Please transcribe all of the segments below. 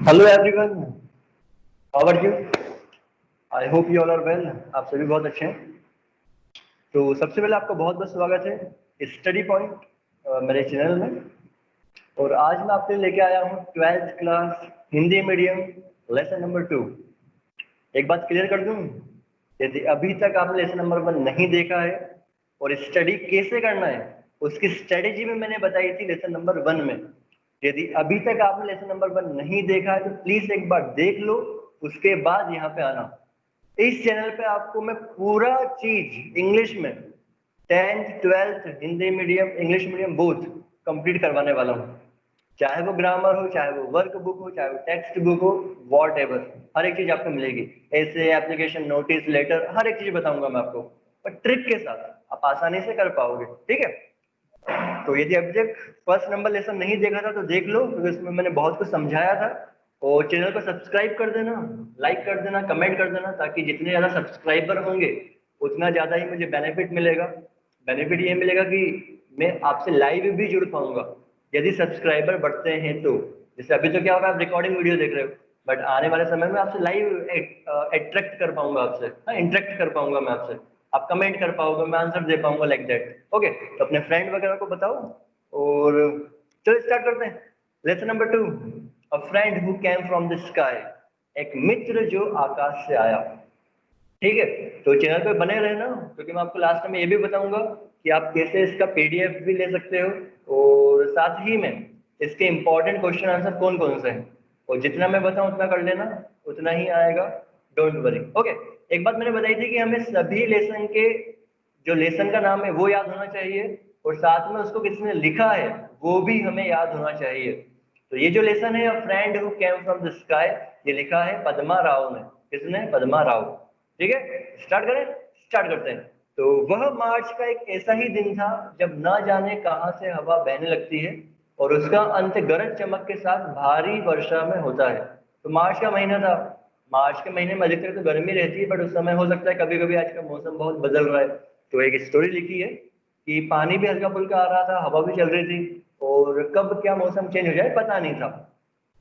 Hello everyone, how are you? I hope you all are well. आप सभी बहुत अच्छे हैं। तो सबसे पहले आपका बहुत बहुत स्वागत है स्टडी पॉइंट मेरे चैनल में। और आज मैं आपके लिए लेके आया हूँ 12th class Hindi medium lesson number 2। एक बात क्लियर कर दूँ, यदि अभी तक आपने लेसन नंबर 1 नहीं देखा है और स्टडी कैसे करना है उसकी स्ट्रेटेजी में मैंने बताई थी लेसन नंबर 1 में। यदि अभी तक आपने लेसन नंबर 1 नहीं देखा है तो प्लीज एक बार देख लो, उसके बाद यहाँ पे आना। इस चैनल पे आपको मैं पूरा चीज इंग्लिश में 10th 12th Hindi medium English medium both complete करवाने वाला हूँ। चाहे वो ग्रामर हो, चाहे वो वर्क बुक हो, चाहे वो टेक्स्ट बुक हो, वॉट एवर, हर एक चीज आपको मिलेगी। ऐसे एप्लीकेशन, नोटिस, लेटर, हर एक चीज बताऊंगा मैं आपको, पर ट्रिक के साथ आप आसानी से कर पाओगे। ठीक है? तो यदि अभी तक फर्स्ट नंबर लेसन नहीं देखा था तो देख लो, क्योंकि उसमें मैंने बहुत कुछ समझाया था। और चैनल को सब्सक्राइब कर देना, लाइक कर देना, कमेंट कर देना, ताकि जितने ज़्यादा सब्सक्राइबर होंगे उतना ज़्यादा ही मुझे बेनिफिट मिलेगा। बेनिफिट ये मिलेगा कि मैं आपसे लाइव भी जुड़ पाऊंगा यदि सब्सक्राइबर बढ़ते हैं तो। जैसे अभी तो क्या होगा, आप रिकॉर्डिंग वीडियो देख रहे हो, बट आने वाले समय में आपसे लाइव अट्रैक्ट कर पाऊंगा, आपसे इंटरेक्ट कर पाऊंगा मैं आपसे। आप कमेंट कर पाओगे, मैं आंसर दे पाऊंगा, लाइक दैट। ओके, तो अपने फ्रेंड वगैरह को बताओ। और चलो स्टार्ट करते हैं। Lesson number 2, a friend who came from the sky. एक मित्र जो आकाश से आया। ठीक है? तो चैनल पे बने रहना, क्योंकि मैं आपको लास्ट में ये भी बताऊंगा कि आप कैसे इसका पीडीएफ भी ले सकते हो, और साथ ही में इसके इंपॉर्टेंट क्वेश्चन आंसर कौन कौन से हैं। और जितना मैं बताऊं उतना कर लेना, उतना ही आएगा, डोंट वरी। ओके, एक बात मैंने बताई थी कि हमें सभी लेसन के जो लेसन का नाम है वो याद होना चाहिए, और साथ में उसको किसने लिखा है वो भी हमें याद होना चाहिए। तो ये जो लेसन है, अ friend who came from the sky, ये लिखा है पद्मा राव ने। किसने? पद्मा राव। ठीक है, स्टार्ट करें? स्टार्ट करते हैं। तो वह मार्च का एक ऐसा ही दिन था जब ना जाने कहां से हवा बहने लगती है और उसका अंत गरज चमक के साथ भारी वर्षा में होता है। तो मार्च का महीना था। मार्च के महीने में अधिकतर तो गर्मी रहती है, बट उस समय हो सकता है कभी कभी आज का मौसम बहुत बदल रहा है। तो एक स्टोरी लिखी है कि पानी भी हल्का फुल्का आ रहा था, हवा भी चल रही थी, और कब क्या मौसम चेंज हो जाए पता नहीं था।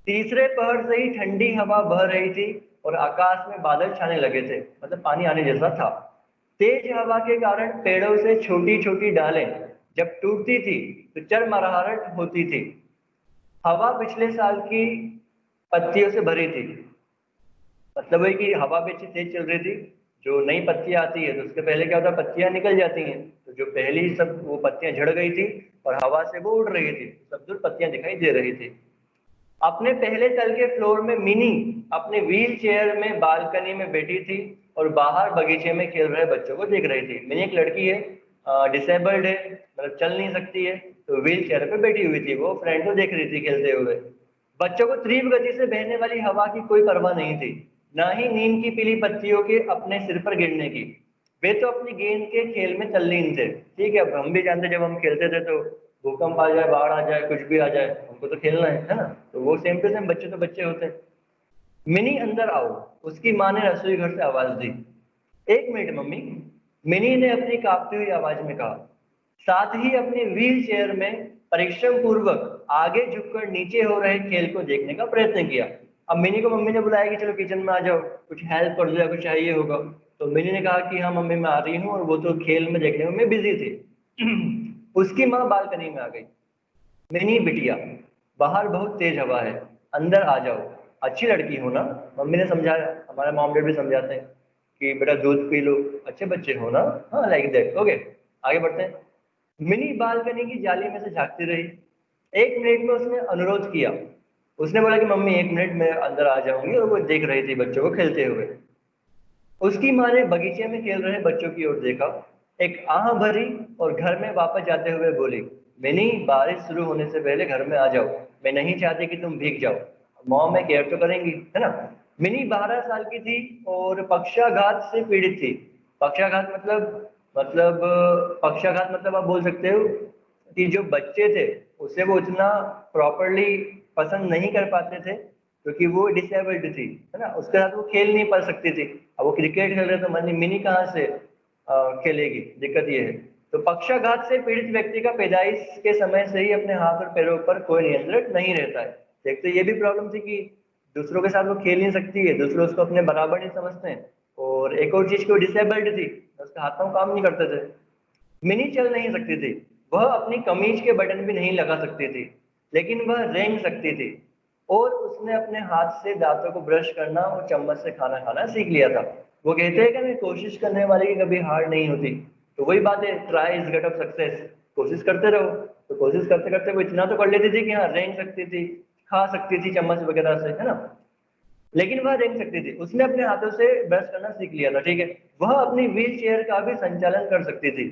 तीसरे पहर से ही ठंडी हवा बह रही थी और आकाश में बादल छाने लगे थे, मतलब पानी आने जैसा था। तेज हवा के कारण पेड़ों से छोटी छोटी डालें जब टूटती थी तो चरमराहट होती थी। हवा पिछले साल की पत्तियों से भरी थी। मतलब है कि हवा भी अच्छी तेज चल रही थी। जो नई पत्तियां आती है तो उसके पहले क्या होता है, पत्तियां निकल जाती हैं। तो जो पहली सब वो पत्तियां झड़ गई थी और हवा से वो उड़ रही थी, सब दूर पत्तियां दिखाई दे रही थी। अपने पहले तल के फ्लोर में मिनी अपने व्हील चेयर में बालकनी में बैठी थी और बाहर बगीचे में खेल रहे बच्चों को देख रही थी। मिनी एक लड़की है, डिसेबल्ड है, मतलब चल नहीं सकती है, तो व्हील चेयर पे बैठी हुई थी, वो फ्रेंड को देख रही थी खेलते हुए। बच्चों को तीव्र गति से बहने वाली हवा की कोई परवाह नहीं थी, ना ही नीम की पीली पत्तियों के अपने सिर पर गिरने की। वे तो अपनी गेंद के खेल में तल्लीन थे। ठीक है, अब हम भी जानते जब हम खेलते थे तो भूकंप आ जाए, बाढ़ आ जाए, कुछ भी आ जाए, हमको तो खेलना है ना। तो वो सेम टू सेम बच्चे तो बच्चे होते हैं। मिनी अंदर आओ, उसकी माँ ने रसोई घर से आवाज दी। एक मिनट मम्मी, मिनी ने अपनी कांपती हुई आवाज में कहा, साथ ही अपने व्हील चेयर में परिश्रम पूर्वक आगे झुककर नीचे हो रहे खेल को देखने का प्रयत्न किया। अब मिनी को मम्मी ने बुलाया कि चलो किचन में आ जाओ, कुछ हेल्प कर दो या कुछ चाहिए होगा। तो मिनी ने कहा कि हाँ मम्मी मैं आ रही हूँ, और वो तो खेल में देखने में बिजी थी। उसकी माँ बालकनी में आ गई। मिनी बिटिया, बाहर बहुत तेज हवा है, अंदर आ जाओ, अच्छी लड़की हो ना। मम्मी ने समझाया, हमारे मॉम डैड भी समझाते हैं कि बेटा दूध पी लो, अच्छे बच्चे हो ना। हाँ, लाइक दैट। ओके, आगे बढ़ते हैं। मिनी बालकनी की जाली में से झांकती रही। एक मिनट में उसने अनुरोध किया। उसने बोला कि मम्मी एक मिनट में अंदर आ जाऊंगी, और वो देख रही थी बच्चों को खेलते हुए। उसकी माँ ने बगीचे में खेल रहे बच्चों की ओर देखा, एक आह भरी, और घर में वापस जाते हुए बोली, मिनी बारिश शुरू होने से पहले घर में आ जाओ, मैं नहीं चाहती कि तुम भीग जाओ। मॉम में केयर तो करेंगी, है ना। मिनी 12 साल की थी और पक्षाघात से पीड़ित थी। पक्षाघात मतलब पक्षाघात मतलब आप बोल सकते हो कि जो बच्चे थे उसे वो उतना प्रॉपरली पसंद नहीं कर पाते थे, क्योंकि वो डिसेबल्ड थी, है ना। उसके साथ वो खेल नहीं पा सकती थी। अब वो क्रिकेट खेल रहे तो मनी मिनी कहाँ से खेलेगी, दिक्कत ये है। तो पक्षाघात से पीड़ित व्यक्ति का पैदाइश के समय से ही अपने हाथ और पैरों पर कोई नियंत्रण नहीं रहता है। एक तो ये भी प्रॉब्लम थी कि दूसरों के साथ वो खेल नहीं सकती है, दूसरे उसको अपने बराबर नहीं समझते हैं। और एक और चीज की वो डिसेबल्ड थी, उसके हाथ पांव काम नहीं करते थे। मिनी चल नहीं सकती थी, वह अपनी कमीज के बटन भी नहीं लगा सकती थी, लेकिन वह रेंग सकती थी। और उसने अपने हाथ से दांतों को ब्रश करना और चम्मच से खाना खाना सीख लिया था। वो कहते हैं कि मैं कोशिश करने वाले की कभी हार नहीं होती। तो वही बात है, try is get of success. कोशिश करते रहो। तो कोशिश करते करते वो इतना तो कर लेती थी कि हाँ रेंग सकती थी, खा सकती थी चम्मच वगैरह से, है ना। लेकिन वह रेंग सकती थी, उसने अपने हाथों से ब्रश करना सीख लिया था, ठीक है। वह अपनी व्हील चेयर का भी संचालन कर सकती थी।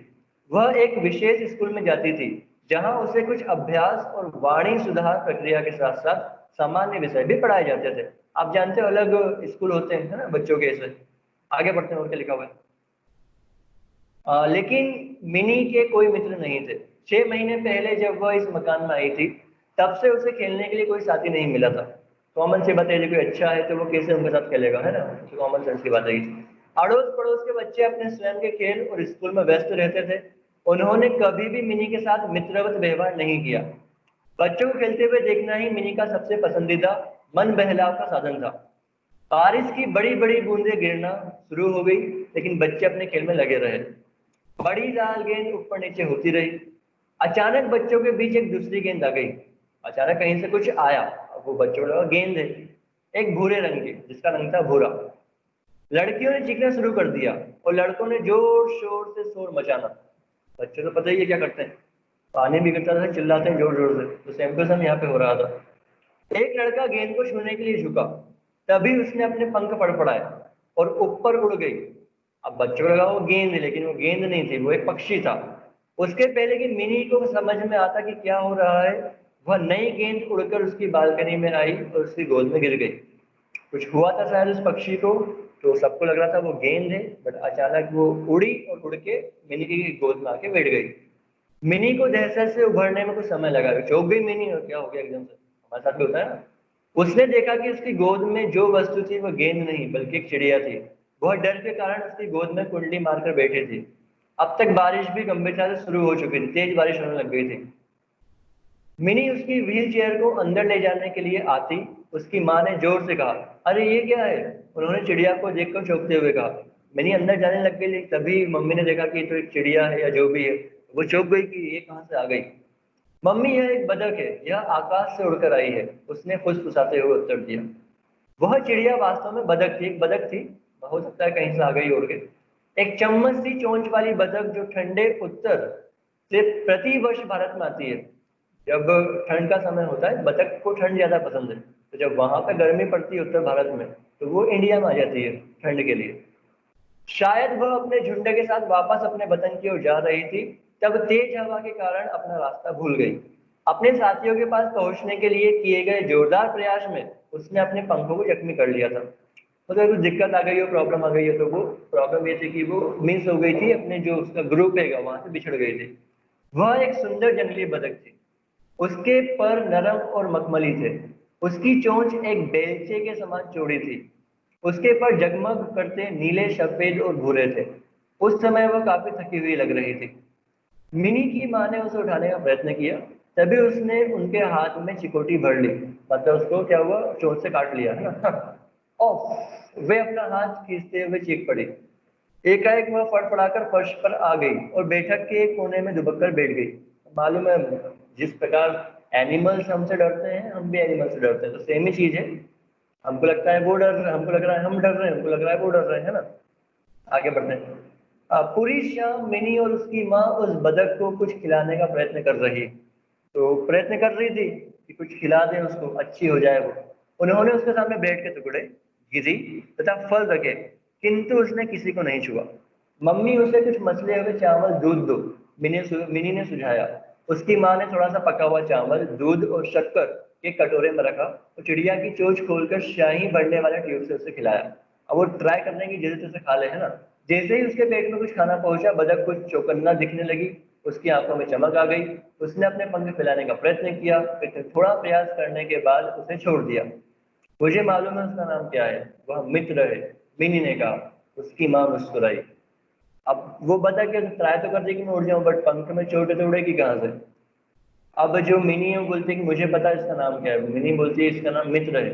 वह एक विशेष स्कूल में जाती थी, जहां उसे कुछ अभ्यास और वाणी सुधार प्रक्रिया के साथ साथ सामान्य विषय भी पढ़ाए जाते थे। आप जानते हो अलग स्कूल होते हैं, है ना, बच्चों के। ऐसे आगे बढ़ते हैं, और क्या लिखा हुआ है। लेकिन मिनी के कोई मित्र नहीं थे। 6 महीने पहले जब वह इस मकान में आई थी, तब से उसे खेलने के लिए कोई साथी नहीं मिला था। कॉमन सी बात है, यदि कोई अच्छा है तो वो कैसे उनके साथ खेलेगा, है ना। कॉमन सेंस की बात है। अड़ोस पड़ोस के बच्चे अपने स्वयं के खेल और स्कूल में व्यस्त रहते थे। उन्होंने कभी भी मिनी के साथ मित्रवत व्यवहार नहीं किया। बच्चों को खेलते हुए देखना ही मिनी का सबसे पसंदीदा मन बहलाव का साधन था। बारिश की बड़ी बड़ी बूंदें गिरना शुरू हो गई, लेकिन बच्चे अपने खेल में लगे रहे। बड़ी लाल गेंद ऊपर नीचे होती रही। अचानक बच्चों के बीच एक दूसरी गेंद आ गई। अचानक कहीं से कुछ आया। अब वो बच्चों को लगा गेंद है, एक भूरे रंग की, जिसका रंग था भूरा। लड़कियों ने चीखना शुरू कर दिया और लड़कों ने जोर शोर से शोर मचाना। बच्चे तो पता ही है क्या करते हैं, पानी भी गिरता था चिल्लाते हैं जोर जोर से। तो सेम टू सेम यहाँ पे हो रहा था। एक लड़का गेंद को छूने के लिए झुका, तभी उसने अपने पंख फड़फड़ाए और ऊपर उड़ गई। अब बच्चों को लगा वो गेंद है, लेकिन वो गेंद नहीं थी, वो एक पक्षी था। उसके पहले कि मिनी को समझ में आता कि क्या हो रहा है, वह नई गेंद उड़कर उसकी बालकनी में आई और उसकी गोद में गिर गई। कुछ हुआ था शायद उस पक्षी को, तो सबको लग रहा था वो गेंद है, बट अचानक वो उड़ी और उड़ के मिनी की गोद में आके बैठ गई। मिनी को दहशत से उभरने में कुछ समय लगा, चौंक गई मिनी, और क्या हो गया एकदम से, हमारे साथ भी होता है ना। उसने देखा कि उसकी गोद में जो वस्तु थी वह गेंद नहीं बल्कि एक चिड़िया थी। वह डर के कारण उसकी गोद में कुंडली मारकर बैठी थी। अब तक बारिश भी गंभीरता से शुरू हो चुकी थी, तेज बारिश होने लग गई थी। मिनी उसकी व्हील चेयर को अंदर ले जाने के लिए आती, उसकी माँ ने जोर से कहा, अरे ये क्या है। उन्होंने चिड़िया को देखकर चौंकते हुए कहा। मिनी अंदर जाने लग गई, तभी मम्मी ने देखा कि ये तो एक चिड़िया है या जो भी है। वो चौंक गई कि ये कहाँ से आ गई। मम्मी यह एक बतख है, यह आकाश से उड़कर आई है, उसने फुसफुसाते हुए उत्तर दिया। वह चिड़िया वास्तव में बतख थी, एक बतख थी। हो सकता है कहीं से आ गई उड़ के। एक चम्मच सी चोंच वाली बतख जो ठंडे उत्तर से प्रति वर्ष भारत में आती है। जब ठंड का समय होता है, बतख को ठंड ज्यादा पसंद है, तो जब वहां पे गर्मी पड़ती है उत्तर भारत में, तो वो इंडिया में आ जाती है ठंड के लिए। शायद वह अपने झुंड के साथ वापस अपने वतन की ओर जा रही थी, तब तेज हवा के कारण अपना रास्ता भूल गई। अपने साथियों के पास पहुंचने के लिए किए गए जोरदार प्रयास में उसने अपने पंखों को जख्मी कर लिया था। मतलब कुछ दिक्कत आ गई हो, प्रॉब्लम आ गई हो, तो वो प्रॉब्लम ये थी कि वो मिस हो गई थी, अपने जो उसका ग्रुप है वहां से बिछड़ गई थी। वह एक सुंदर जंगली बतख थी। उसके पर नरम और मखमली थे। उसकी चोंच एक बेलचे के समान चौड़ी थी। उसके पर जगमग करते नीले, सफेद और भूरे थे। उस समय वह काफी थकी हुई लग रही थी। मिनी की माँ ने उसे उठाने का प्रयत्न किया, तभी उसने उनके हाथ में चिकोटी भर ली। मतलब उसको क्या हुआ, चोट से काट लिया, है ना। ओह, वे अपना हाथ खींचते हुए चीख पड़ी। एकाएक वह फड़फड़ाकर फर्श पर आ गई और बैठक के एक कोने में दुबक कर बैठ गई। मालूम है, जिस प्रकार एनिमल्स हमसे डरते हैं, हम भी एनिमल्स से डरते हैं, तो सेम ही चीज है। हमको लगता है वो डर रहे हैं, हमको लग रहा है हम डर रहे हैं, हमको लग रहा है वो डर रहे हैं, है ना। आगे बढ़ते हैं। पूरी शाम मिनी और उसकी माँ उस बतख को कुछ खिलाने का प्रयत्न कर रही, तो प्रयत्न कर रही थी कि कुछ खिला दें उसको, अच्छी हो जाए वो। उन्होंने उसके सामने ब्रेड के टुकड़े, घिरी तथा फल रखे, किंतु उसने किसी को नहीं छुआ। मम्मी उसे कुछ मसले हुए चावल दूध दो, मिनी ने सुझाया। उसकी माँ ने थोड़ा सा पका हुआ चावल, दूध और शक्कर के कटोरे में रखा और चिड़िया की चोंच खोलकर शाही बढ़ने वाले ट्यूब से उसे खिलाया। अब वो ट्राई करने की जैसे तैसे खा ले, है ना। जैसे ही उसके पेट में कुछ खाना पहुंचा, बतख कुछ चौकन्ना दिखने लगी। उसकी आंखों में चमक आ गई। उसने अपने पंख फैलाने का प्रयत्न किया, फिर थोड़ा प्रयास करने के बाद उसे छोड़ दिया। मुझे मालूम है उसका नाम क्या है, वह मित्र है, मिनी ने कहा। उसकी माँ मुस्कुराई। अब वो बता कि ट्राई तो कर दी कि मैं उड़ जाऊं, बट पंख में चोट है तो उड़ेगी कहाँ से। अब जो मिनी है वो बोलती है कि मुझे पता है इसका नाम क्या है। मिनी बोलती है इसका नाम मित्र है।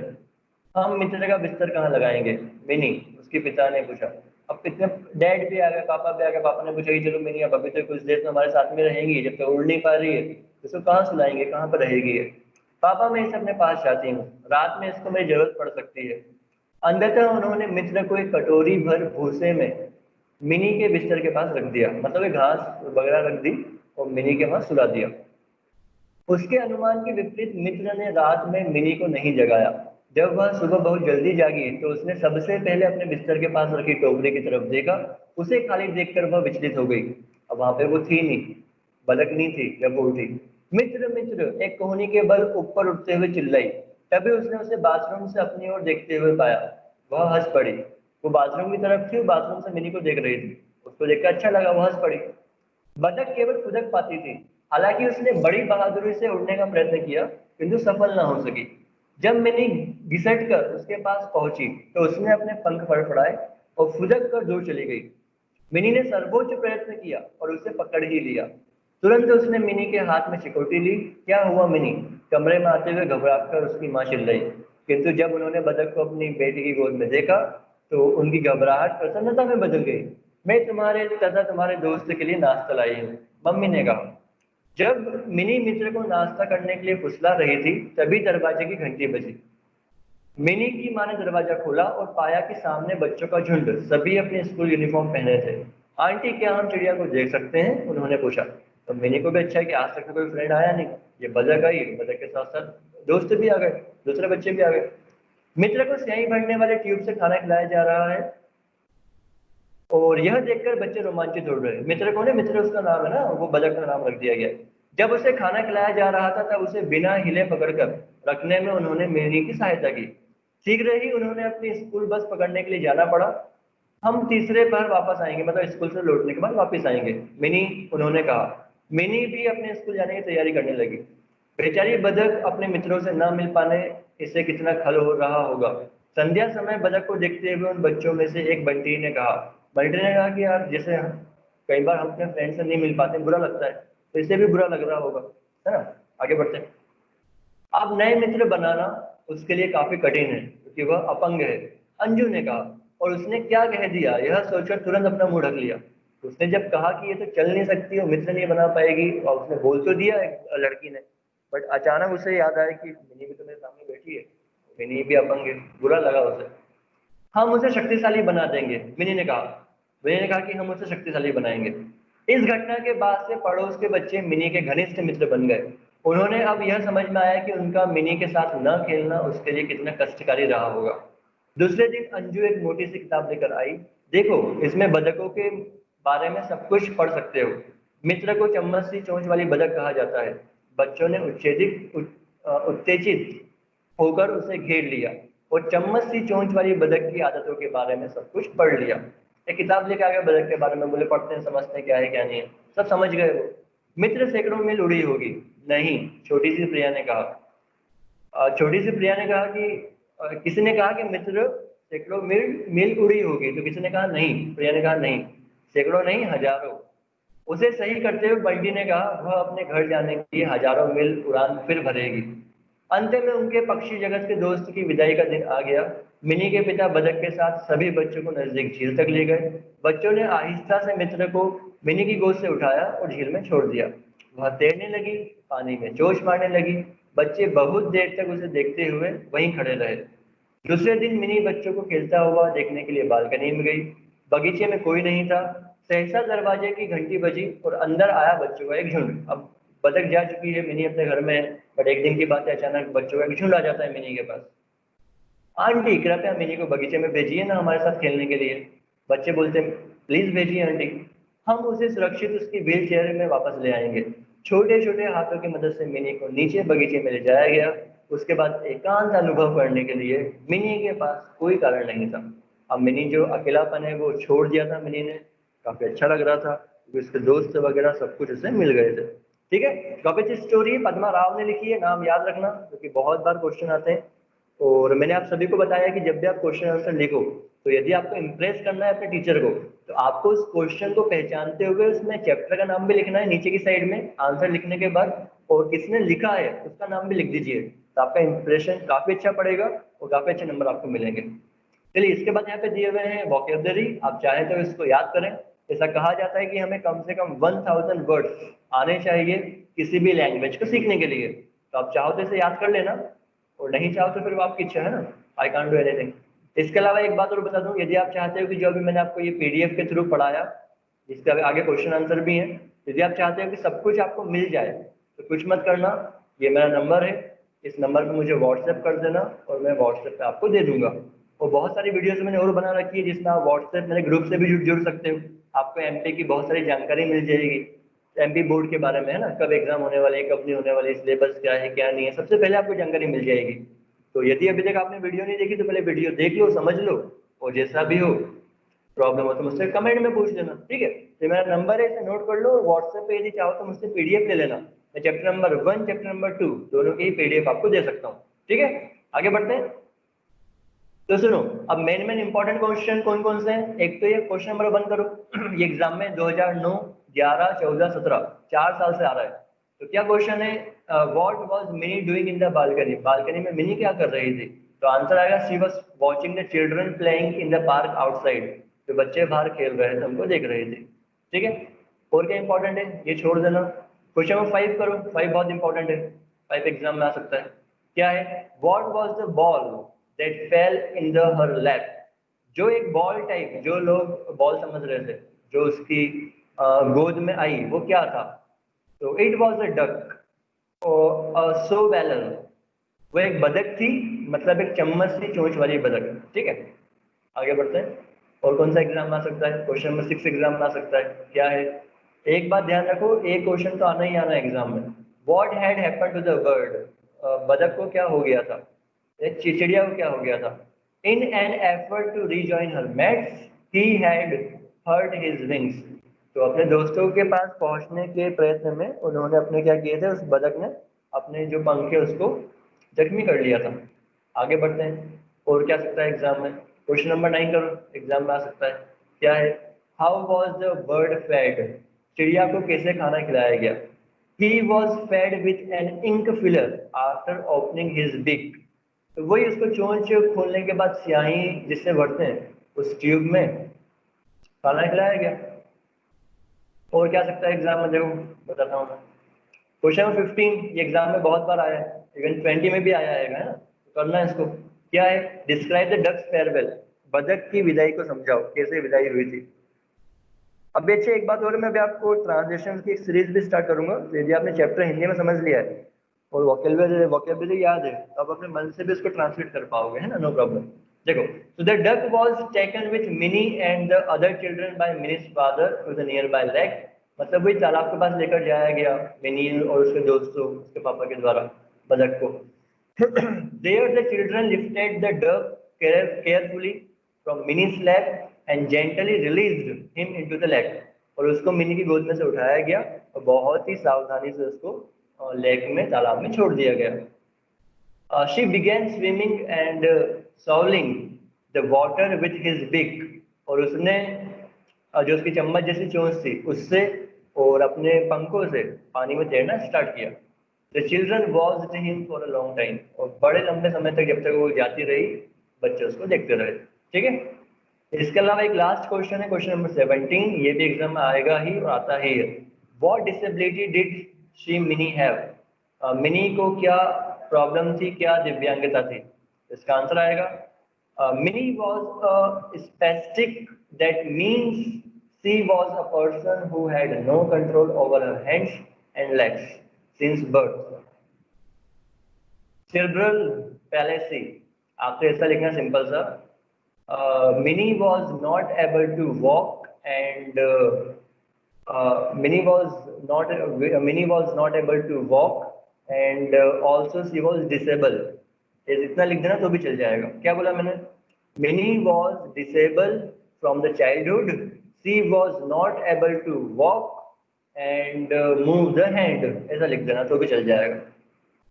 हम मित्र का बिस्तर कहाँ लगाएंगे? मिनी, उसके पिता ने पूछा। अब कितने डैड भी आ गए, पापा भी आ गए। पापा ने पूछा कि चलो मिनी अब अभी तो कुछ देर तो हमारे साथ में रहेंगी, जब तक उड़ नहीं पा रही है तो इसको कहाँ सुलाएंगे, कहाँ पर रहेगी ये? पापा मैं इसे अपने पास चाहती हूँ, रात में इसको मेरी जरूरत पड़ सकती है। अंततः उन्होंने मित्र को एक कटोरी भर भूसे में मिनी के बिस्तर के पास रख दिया, मतलब एक घास वगैरह रख दी और मिनी के पास सुला दिया। उसके अनुमान के विपरीत मित्र ने रात में मिनी को नहीं जगाया। जब वह सुबह बहुत जल्दी जागी तो उसने सबसे पहले अपने बिस्तर के पास रखी टोकरी की तरफ देखा। उसे खाली देखकर वह विचलित हो गई। अब वहां पे वो थी नहीं, बलक नहीं थी जब वो उठी। मित्र मित्र एक कोहनी के बल ऊपर उठते हुए चिल्लाई। तभी उसने उसे बाथरूम से अपनी ओर देखते हुए पाया। वह हंस पड़ी। वो बाथरूम की तरफ थी, वो बाथरूम से मिनी को देख रही थी। उसको देखकर अच्छा लगा, वो हंस पड़ी। बतख केवल खुदक पाती थी। हालांकि उसने बड़ी बहादुरी से उड़ने का प्रयत्न किया, किंतु सफल न हो सकी। जब मिनी घिसट कर उसके पास पहुंची तो उसने अपने पंख फड़फड़ाए और फुदक कर दूर चली गई। मिनी ने सर्वोच्च प्रयत्न किया और उसे पकड़ ही लिया। तुरंत उसने मिनी के हाथ में सिक्योरिटी ली। क्या हुआ मिनी? कमरे में आते हुए घबराकर उसकी मां चिल्लाई। किंतु जब उन्होंने बतख को अपनी बेटी की गोद में देखा तो उनकी घबराहट प्रसन्नता में बदल गई। मैं तुम्हारे लिए तथा तुम्हारे दोस्त के लिए नाश्ता लाई हूँ, मम्मी ने कहा। जब मिनी मित्र को नाश्ता करने के लिए फुसला रही थी तभी दरवाजे की घंटी बजी। मिनी की मां ने दरवाजा खोला और पाया कि सामने बच्चों का झुंड, सभी अपने स्कूल यूनिफॉर्म पहने थे। आंटी क्या हम चिड़िया को देख सकते हैं? उन्होंने पूछा। तो मिनी को भी अच्छा है कि आज तक तो कोई फ्रेंड आया नहीं। ये बतख आई, बतख के साथ साथ दोस्त भी आ गए, दूसरे बच्चे भी आ गए। मित्र को स्याही भरने वाले ट्यूब से खाना खिलाया जा रहा है और यह देखकर बच्चे रोमांचित हो रहे। मित्र कौन है? मित्र उसका नाम है ना, वो बतख का नाम रख दिया गया। जब उसे खाना खिलाया जा रहा था तब उसे बिना हिले पकड़कर रखने में उन्होंने मिनी की सहायता की। शीघ्र ही उन्होंने अपनी स्कूल बस पकड़ने के लिए जाना पड़ा। हम तीसरे पहर वापस आएंगे, मतलब स्कूल से लौटने के बाद वापस आएंगे मिनी, उन्होंने कहा। मिनी भी अपने स्कूल जाने की तैयारी करने लगी। बेचारी बदक अपने मित्रों से न मिल पाने इसे कितना खल हो रहा होगा। संध्या समय बदक को देखते हुए उन बच्चों में से एक बंटी ने कहा। बंटी ने कहा कि यार जैसे कई बार हम अपने फ्रेंड से नहीं मिल पाते, बुरा लगता है, तो इसे भी बुरा लग रहा होगा, है ना? आगे बढ़ते हैं। अब नए मित्र बनाना उसके लिए काफी कठिन है क्योंकि वह अपंग है, अंजू ने कहा। और उसने क्या कह दिया यह सोचकर तुरंत अपना मुंह ढक लिया। उसने जब कहा कि ये तो चल नहीं सकती और मित्र नहीं बना पाएगी, और उसने बोल तो दिया एक लड़की ने, बट अचानक उसे याद आया कि मिनी भी तो मेरे सामने बैठी है, मिनी भी अपंग है। बुरा लगा उसे। हम उसे शक्तिशाली बना देंगे, मिनी ने कहा। मिनी ने कहा कि हम उसे शक्तिशाली बनाएंगे। इस घटना के बाद से पड़ोस के बच्चे मिनी के घनिष्ठ मित्र बन गए। उन्होंने अब यह समझ में आया कि उनका मिनी के साथ न खेलना उसके लिए कितना कष्टकारी रहा होगा। दूसरे दिन अंजू एक मोटी सी किताब लेकर आई। देखो, इसमें बतखों के बारे में सब कुछ पढ़ सकते हो। मित्र को चम्मच सी चोंच वाली बतख कहा जाता है। बच्चों ने उत्तेजित होकर उसे घेर लिया और चम्मच सी चोंच वाली बतख की आदतों के बारे में सब कुछ पढ़ लिया। एक किताब लेके आ गए बतख के बारे में, बोले पढ़ते हैं, समझते हैं क्या है क्या नहीं है। सब समझ गए वो। मित्र सैकड़ों मील उड़ी होगी। नहीं, छोटी सी प्रिया ने कहा। छोटी सी प्रिया ने कहा कि किसी ने कहा कि मित्र सैकड़ों मील मील उड़ी होगी, तो किसी ने कहा नहीं, प्रिया ने कहा नहीं, सैकड़ों नहीं हजारों। उसे सही करते हुए बंटी ने कहा वह अपने घर जाने के लिए हजारों मील उड़ान फिर भरेगी। अंत में उनके पक्षी जगत के दोस्त की विदाई का दिन आ गया। मिनी के पिता बतख के साथ सभी बच्चों को नजदीक झील तक ले गए। बच्चों ने आहिस्ता से मित्र को मिनी की गोद से उठाया और झील में छोड़ दिया। वह तैरने लगी, पानी में जोश मारने लगी। बच्चे बहुत देर तक उसे देखते हुए वहीं खड़े रहे। दूसरे दिन मिनी बच्चों को खेलता हुआ देखने के लिए बालकनी में गई। बगीचे में कोई नहीं था। सहसा दरवाजे की घंटी बजी और अंदर आया बच्चों का एक झुंड। अब बतख जा चुकी है, मिनी अपने घर में है, बट एक दिन की बात है, अचानक बच्चों का एक झुंड आ जाता है मिनी के पास। आंटी कृपया मिनी को बगीचे में भेजिए ना हमारे साथ खेलने के लिए। बच्चे बोलते हैं प्लीज भेजिए आंटी, हम उसे सुरक्षित उसकी व्हील चेयर में वापस ले आएंगे। छोटे छोटे हाथों की मदद से मिनी को नीचे बगीचे में ले जाया गया। उसके बाद एकांत अनुभव करने के लिए मिनी के पास कोई कारण नहीं था। अब मिनी जो अकेलापन है वो छोड़ दिया था मिनी ने। काफी अच्छा लग रहा था क्योंकि उसके दोस्त वगैरह सब कुछ उसे मिल गए थे। ठीक है, टॉपिक स्टोरी पद्मा राव ने लिखी है, नाम याद रखना क्योंकि बहुत बार क्वेश्चन आते हैं। और मैंने आप सभी को बताया कि जब भी आप क्वेश्चन आंसर लिखो तो यदि आपको इम्प्रेस करना है अपने टीचर को, तो आपको उस क्वेश्चन को पहचानते हुए उसमें चैप्टर का नाम भी लिखना है नीचे की साइड में आंसर लिखने के बाद, और किसने लिखा है उसका नाम भी लिख दीजिए। तो आपका इंप्रेशन काफ़ी अच्छा पड़ेगा और काफ़ी अच्छे नंबर आपको मिलेंगे। चलिए इसके बाद यहाँ पे दिए हुए हैं वोकेबलरी, आप चाहें तो इसको याद करें। ऐसा कहा जाता है कि हमें कम से कम 1000 वर्ड्स आने चाहिए किसी भी लैंग्वेज को सीखने के लिए। तो आप चाहो तो इसे याद कर लेना, और नहीं चाहो तो फिर वो आपकी इच्छा है ना, आई कांट डू एनीथिंग। इसके अलावा एक बात और बता दूं, यदि आप चाहते हो कि जो अभी मैंने आपको ये पीडीएफ के थ्रू पढ़ाया, जिसके आगे क्वेश्चन आंसर भी हैं, यदि आप चाहते हो कि सब कुछ आपको मिल जाए तो कुछ मत करना, ये मेरा नंबर है, इस नंबर पे मुझे व्हाट्सएप कर देना और मैं व्हाट्सएप पे आपको दे दूंगा। और बहुत सारी वीडियोस मैंने और बना रखी है जिसमें आप व्हाट्सएप मेरे ग्रुप से भी जुड़ सकते हो। आपको एमपी की बहुत सारी जानकारी मिल जाएगी, एमपी बोर्ड के बारे में, है ना, कब एग्जाम होने वाले हैं, कब नहीं होने वाले, सिलेबस क्या है क्या नहीं है, सबसे पहले आपको जानकारी मिल जाएगी। तो यदि अभी तक आपने वीडियो नहीं देखी तो पहले वीडियो देख लो, समझ लो, और जैसा भी हो प्रॉब्लम हो तो मुझसे कमेंट में पूछ लेना, ठीक है। तो मेरा नंबर है, इसे नोट कर लो। व्हाट्सएप पे यदि चाहो तो मुझसे पीडीएफ ले लेना, मैं चैप्टर नंबर 1 चैप्टर नंबर 2 दोनों की पीडीएफ आपको दे सकता हूँ, ठीक है। आगे बढ़ते हैं। तो सुनो, अब मेन इंपॉर्टेंट क्वेश्चन कौन कौन से हैं। एक तो ये क्वेश्चन नंबर 1 करो, ये एग्जाम में 2009, 11, 14, 17 4 साल से आ रहा है। तो क्या क्वेश्चन है, what was mini doing in the balcony, balcony में मिनी क्या कर रही थी। तो आंसर आएगा she was watching the children playing in the park outside, जो बच्चे बाहर खेल रहे थे हमको देख रहे थे, ठीक है। और क्या इंपॉर्टेंट है ये छोड़ देना। क्वेश्चन नंबर 5 करो, 5 बहुत इंपॉर्टेंट है, 5 एग्जाम में आ सकता है। क्या है, what was the ball that fell in the her lap, जो एक बॉल टाइप जो लोग बॉल समझ रहे थे जो उसकी गोद में आई, वो क्या था। तो इट वॉज अ डक और सो वेलर, वो एक बदक थी, मतलब एक चम्मच सी चोंच वाली बदक, ठीक है। आगे बढ़ते हैं। और कौन सा एग्जाम आ सकता है, क्वेश्चन नंबर 6 एग्जाम में आ सकता है। क्या है, एक बात ध्यान रखो, एक क्वेश्चन तो आना ही आना है एग्जाम में। What had happened to the bird, बदक को क्या हो गया था, एक चिड़िया को क्या हो गया था। In an effort to rejoin her mates he had hurt his wings, तो अपने दोस्तों के पास पहुंचने के प्रयत्न में उन्होंने अपने क्या किए थे, उस बदक ने अपने जो पंख है उसको जख्मी कर लिया था। आगे बढ़ते हैं। और क्या सकता है एग्जाम में, क्वेश्चन नंबर 9 करो, एग्जाम में आ सकता है। क्या है, how was the bird fed, चिड़िया को कैसे खाना खिलाया गया। He was fed with an ink filler after opening his beak, तो वही उसको चोंच खोलने के बाद स्याही जिससे भरते हैं उस ट्यूब में खाना खिलाया गया। और क्या सकता है एग्जाम में, देखो बताता हूँ। क्वेश्चन नंबर 15 ये एग्जाम में बहुत बार आया है, इवन 20 में भी आया है ना, तो करना है इसको। क्या है, डिस्क्राइब द डक्स फेयरवेल, बदक की विदाई को समझाओ, कैसे विदाई हुई थी। अब देखिए एक बात और, मैं अभी आपको ट्रांसलेशन की एक सीरीज भी स्टार्ट करूंगा, तो यदि आपने चैप्टर हिंदी में समझ लिया है और वोकेबलरी याद है, तो आप अपने मन से भी इसको ट्रांसलेट कर पाओगे, है ना, नो प्रॉब्लम। देखो, so the duck was taken with Minnie and the other children by Minnie's father to the nearby lake, मतलब वही तालाब के पास लेकर जाया गया मिनी और उसके दोस्तों, उसके पापा के द्वारा बदक को। There the children lifted the duck carefully from Minnie's lap and gently released him into the lake, और उसको मिनी की गोद में से उठाया गया और बहुत ही सावधानी से उसको लेक में, तालाब में छोड़ दिया गया। She began swimming and swallowing the water with his beak, और उसने जो उसकी चम्मच जैसी चोंच थी उससे और अपने पंखों से पानी में तैरना स्टार्ट किया। The children watched him for a long time, और बड़े लंबे समय तक, जब तक वो जाती रही, बच्चे उसको देखते रहे, ठीक है। इसके अलावा एक लास्ट क्वेश्चन है, क्वेश्चन नंबर 17, ये भी एग्जाम में आएगा ही और आता ही है। What disability did she Minnie have, mini को क्या प्रॉब्लम थी, क्या दिव्यांगता थी। इसका आंसर आएगा, Minnie was a spastic, that means she was a person who had no control over her hands and legs since birth. cerebral palsy, आपको ऐसा लिखना सिंपल सा, Minnie was not able to walk and Minnie was not able to walk and also she was disabled, ये इतना लिख देना तो भी चल जाएगा। क्या बोला मैंने, Minnie was disabled from the childhood, she was not able to walk and move the hand, ऐसा लिख देना तो भी चल जाएगा,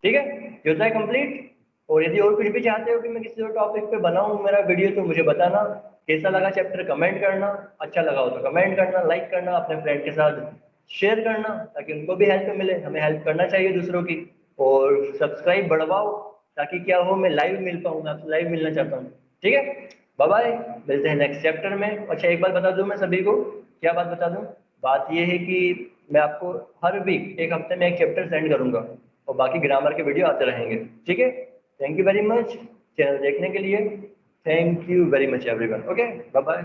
ठीक है। ये होता है कंप्लीट। और यदि और कुछ भी चाहते हो कि मैं किसी और टॉपिक पे बनाऊं मेरा वीडियो, तो मुझे बताना। कैसा लगा चैप्टर कमेंट करना, अच्छा लगा हो तो कमेंट करना, लाइक करना, अपने फ्रेंड के साथ शेयर करना, ताकि उनको भी हेल्प मिले, हमें हेल्प करना चाहिए दूसरों की। और सब्सक्राइब बढ़वाओ, ताकि क्या हो मैं लाइव मिल पाऊँ, मैं आपसे लाइव मिलना चाहता हूँ। ठीक है, बाय बाय, मिलते हैं नेक्स्ट चैप्टर में। अच्छा एक बात बता दूं मैं सभी को, क्या बात बता दूं, बात ये है कि मैं आपको हर वीक एक हफ्ते में एक चैप्टर सेंड करूंगा और बाकी ग्रामर के वीडियो आते रहेंगे। ठीक है, thank you very much channel देखने के लिए, thank you very much everyone, okay bye bye.